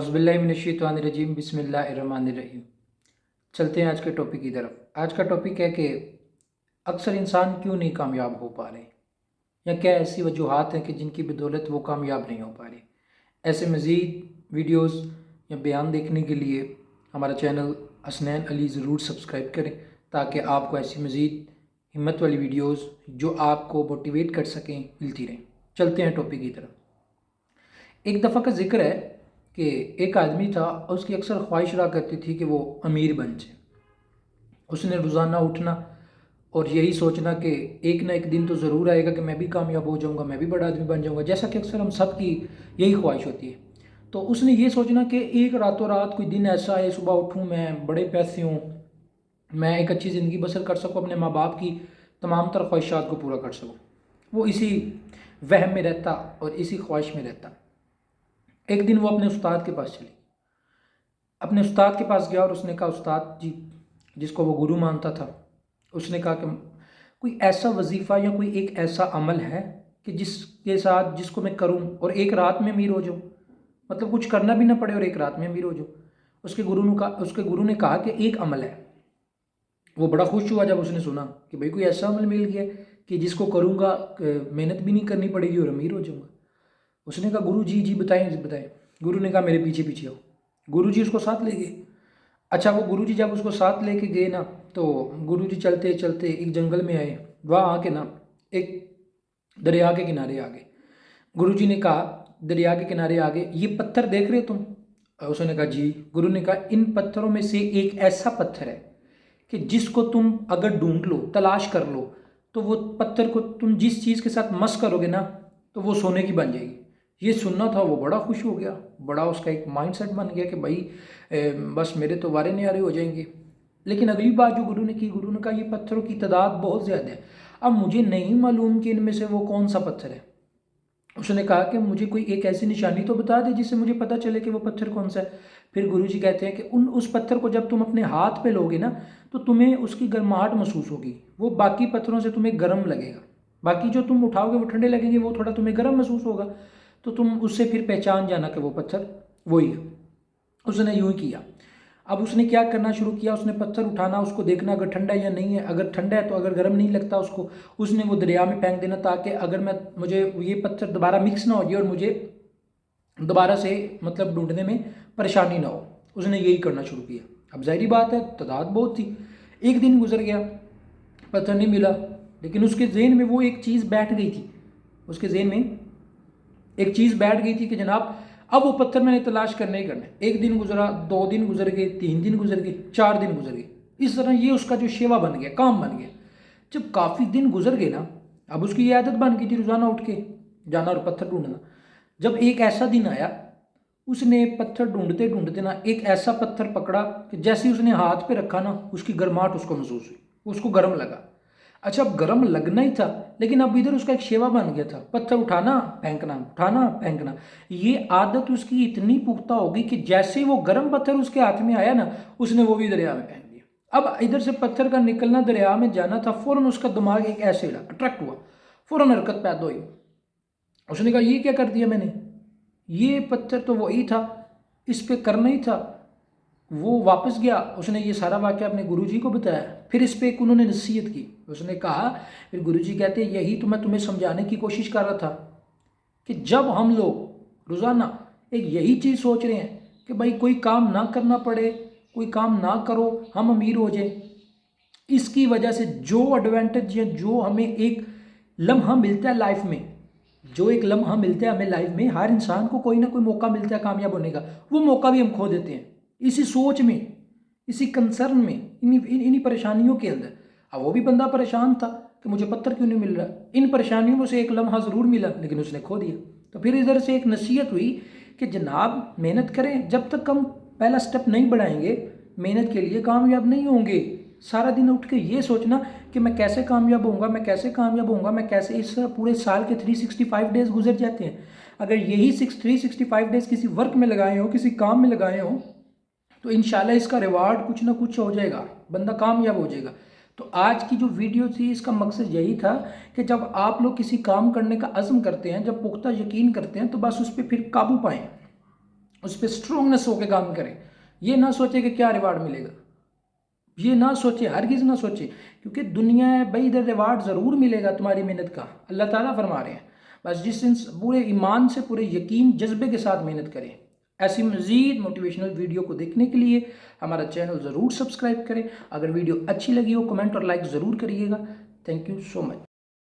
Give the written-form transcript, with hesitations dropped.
औज़ुबिल्लाहिमिनश्शैतानिर्रजीम बिस्मिल्लाहिर्रहमानिर्रहीम। चलते हैं आज के टॉपिक की तरफ। आज का टॉपिक है कि अक्सर इंसान क्यों नहीं कामयाब हो पा रहे, या क्या ऐसी वजूहात हैं कि जिनकी बदौलत वो कामयाब नहीं हो पा रहे। ऐसे मज़ीद वीडियोस या बयान देखने के लिए हमारा चैनल हसनैन अली ज़रूर सब्सक्राइब करें, ताकि आपको ऐसी मज़ीद हिम्मत वाली वीडियोस जो आपको मोटिवेट कर सकें मिलती रहें। चलते हैं टॉपिक की तरफ। एक दफ़ा का जिक्र है कि एक आदमी था और उसकी अक्सर ख्वाहिश रहा करती थी कि वो अमीर बन जाए। उसने रोज़ाना उठना और यही सोचना कि एक ना एक दिन तो ज़रूर आएगा कि मैं भी कामयाब हो जाऊंगा, मैं भी बड़ा आदमी बन जाऊंगा, जैसा कि अक्सर हम सब की यही ख्वाहिश होती है। तो उसने ये सोचना कि एक रातों रात कोई दिन ऐसा आए, सुबह उठूँ, मैं बड़े पैसे हूँ, मैं एक अच्छी ज़िंदगी बसर कर सकूँ, अपने माँ बाप की तमाम तर ख्वाहिशात को पूरा कर सकूँ। वो इसी वहम में रहता और इसी ख्वाहिश में रहता। एक दिन वो अपने उस्ताद के पास चली, अपने उस्ताद के पास गया और उसने कहा, उस्ताद जी, जिसको वो गुरु मानता था, उसने कहा कि कोई ऐसा वजीफ़ा या कोई एक ऐसा अमल है कि जिसको मैं करूं और एक रात में अमीर हो जाऊं, मतलब कुछ करना भी ना पड़े और एक रात में अमीर हो जाऊं। उसके गुरु ने कहा कि एक अमल है। वो बड़ा खुश हुआ जब उसने सुना कि भाई कोई ऐसा अमल मिल गया कि जिसको करूँगा मेहनत भी नहीं करनी पड़ेगी और अमीर हो जाऊँगा। उसने कहा, गुरु जी बताएं बताएं। गुरु ने कहा, मेरे पीछे पीछे आओ। गुरु जी उसको साथ ले गए। अच्छा, वो गुरु जी जब उसको साथ लेके गए ना, तो गुरु जी चलते चलते एक जंगल में आए। वहाँ आके ना एक दरिया के किनारे आ गए। गुरु जी ने कहा, दरिया के किनारे आ गए, ये पत्थर देख रहे हो तुम? उसने कहा, जी। गुरु ने कहा, इन पत्थरों में से एक ऐसा पत्थर है कि जिसको तुम अगर ढूंढ लो, तलाश कर लो, तो वो पत्थर को तुम जिस चीज़ के साथ मस करोगे ना, तो वो सोने की बन जाएगी। ये सुनना था, वो बड़ा खुश हो गया, बड़ा उसका एक माइंडसेट बन गया कि भाई बस मेरे तो वारे न्यारे हो जाएंगे। लेकिन अगली बात जो गुरु ने की, गुरु ने कहा, ये पत्थरों की तादाद बहुत ज़्यादा है, अब मुझे नहीं मालूम कि इनमें से वो कौन सा पत्थर है। उसने कहा कि मुझे कोई एक ऐसी निशानी तो बता दे जिससे मुझे पता चले कि वो पत्थर कौन सा है। फिर गुरुजी कहते हैं कि उस पत्थर को जब तुम अपने हाथ पे लोगे ना, तो तुम्हें उसकी गर्माहट महसूस होगी, वो बाकी पत्थरों से तुम्हें गर्म लगेगा। बाकी जो तुम उठाओगे वो ठंडे लगेंगे, वो थोड़ा तुम्हें गर्म महसूस होगा, तो तुम उससे फिर पहचान जाना कि वो पत्थर वही है। उसने यूं ही किया। अब उसने क्या करना शुरू किया, उसने पत्थर उठाना, उसको देखना अगर ठंडा है या नहीं है। अगर ठंडा है तो अगर गर्म नहीं लगता उसको, उसने वो दरिया में फेंक देना, ताकि अगर मुझे ये पत्थर दोबारा मिक्स ना हो जाए और मुझे दोबारा से मतलब ढूंढने में परेशानी ना हो। उसने यही करना शुरू किया। अब जाहिर बात है, तादाद बहुत थी। एक दिन गुजर गया, पत्थर नहीं मिला, लेकिन उसके जहन में वो एक चीज़ बैठ गई थी। उसके जहन में एक चीज़ बैठ गई थी कि जनाब, अब वो पत्थर मैंने तलाश करने ही करने। एक दिन गुजरा, 2 दिन गुजर गए, 3 दिन गुजर गए, 4 दिन गुजर गए। इस तरह ये उसका जो शेवा बन गया, काम बन गया। जब काफ़ी दिन गुजर गए ना, अब उसकी ये आदत बन गई थी रोज़ाना उठ के जाना और पत्थर ढूंढना। जब एक ऐसा दिन आया, उसने पत्थर ढूंढते ढूंढते ना एक ऐसा पत्थर पकड़ा कि जैसे ही उसने हाथ पे रखा ना, उसकी गर्माहट उसको महसूस हुई, उसको गर्म लगा। अच्छा, अब गर्म लगना ही था, लेकिन अब इधर उसका एक शेवा बन गया था, पत्थर उठाना फेंकना, उठाना फेंकना। ये आदत उसकी इतनी पुख्ता होगी कि जैसे ही वो गर्म पत्थर उसके हाथ में आया ना, उसने वो भी दरिया में फेंक दिया। अब इधर से पत्थर का निकलना, दरिया में जाना था, फौरन उसका दिमाग एक ऐसे हिला, अट्रैक्ट हुआ, फौरन हरकत पैदा हुई। उसने कहा, ये क्या कर दिया मैंने, ये पत्थर तो वही था, इस पे करना ही था। वो वापस गया, उसने ये सारा वाक़या अपने गुरुजी को बताया। फिर इस पे एक उन्होंने नसीहत की। उसने कहा, फिर गुरुजी कहते हैं, यही तो मैं तुम्हें समझाने की कोशिश कर रहा था कि जब हम लोग रोज़ाना एक यही चीज़ सोच रहे हैं कि भाई कोई काम ना करना पड़े, कोई काम ना करो, हम अमीर हो जाए, इसकी वजह से जो एडवांटेज या जो हमें एक लम्हा मिलता है लाइफ में, जो एक लम्हा मिलता है हमें लाइफ में, हर इंसान को कोई ना कोई मौका मिलता है कामयाब होने का, वो मौका भी हम खो देते हैं इसी सोच में, इसी कंसर्न में, इन्हीं परेशानियों के अंदर। अब वो भी बंदा परेशान था कि मुझे पत्थर क्यों नहीं मिल रहा। इन परेशानियों में से एक लम्हा ज़रूर मिला, लेकिन उसने खो दिया। तो फिर इधर से एक नसीहत हुई कि जनाब मेहनत करें, जब तक हम पहला स्टेप नहीं बढ़ाएंगे मेहनत के लिए कामयाब नहीं होंगे। सारा दिन उठ के ये सोचना कि मैं कैसे कामयाब होऊंगा, मैं कैसे कामयाब होऊंगा, मैं कैसे, इस पूरे साल के 365 डेज गुजर जाते हैं। अगर यही 365 डेज किसी वर्क में लगाए हो, किसी काम में लगाए हो, तो इंशाल्लाह इसका रिवार्ड कुछ ना कुछ हो जाएगा, बंदा कामयाब हो जाएगा। तो आज की जो वीडियो थी, इसका मकसद यही था कि जब आप लोग किसी काम करने का अज़्म करते हैं, जब पुख्ता यकीन करते हैं, तो बस उस पर फिर काबू पाएँ, اس پہ اسٹرانگنیس ہو کے کام کریں. یہ نہ سوچے کہ کیا ریوارڈ ملے گا، یہ نہ سوچے، ہرگز نہ سوچے، کیونکہ دنیا ہے بھائی، ادھر ریوارڈ ضرور ملے گا تمہاری محنت کا، اللہ تعالیٰ فرما رہے ہیں. بس جس دن پورے ایمان سے، پورے یقین جذبے کے ساتھ محنت کریں. ایسی مزید موٹیویشنل ویڈیو کو دیکھنے کے لیے ہمارا چینل ضرور سبسکرائب کریں. اگر ویڈیو اچھی لگی ہو کمنٹ اور لائک ضرور کریے گا. Thank you so much.